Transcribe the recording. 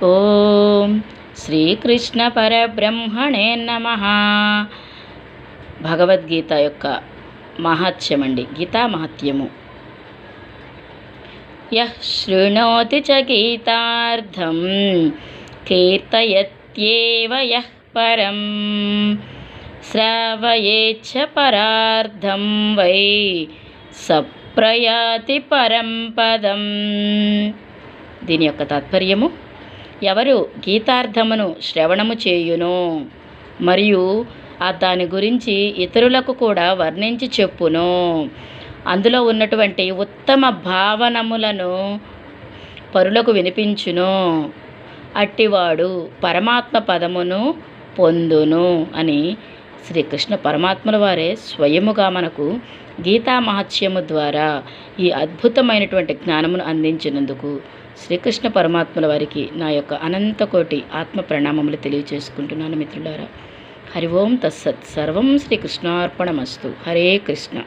ఓం శ్రీకృష్ణ పరబ్రహ్మణే నమః. భగవద్గీత యొక్క మహత్యమండి, గీతా మహత్యము. యః శృణోతి చ గీతార్థం కీర్తయత్యేవ యః పరం శ్రావయేచ్చ పరార్థం వై సప్రయాతి పరం పదం. దీని యొక్క తాత్పర్యము: ఎవరు గీతార్థమును శ్రవణము చేయునో మరియు దాని గురించి ఇతరులకు కూడా వర్ణించి చెప్పునో, అందులో ఉన్నటువంటి ఉత్తమ భావనములను పరులకు వినిపించును, అట్టివాడు పరమాత్మ పదమును పొందును అని శ్రీకృష్ణ పరమాత్మల వారే స్వయముగా మనకు గీతా మహత్యము ద్వారా ఈ అద్భుతమైనటువంటి జ్ఞానమును అందించినందుకు శ్రీకృష్ణ పరమాత్మల వారికి నా యొక్క అనంతకోటి ఆత్మ ప్రణామములు తెలియచేసుకుంటున్నాను మిత్రులారా. హరి ఓం తత్సత్. సర్వం శ్రీకృష్ణార్పణమస్తు. హరే కృష్ణ.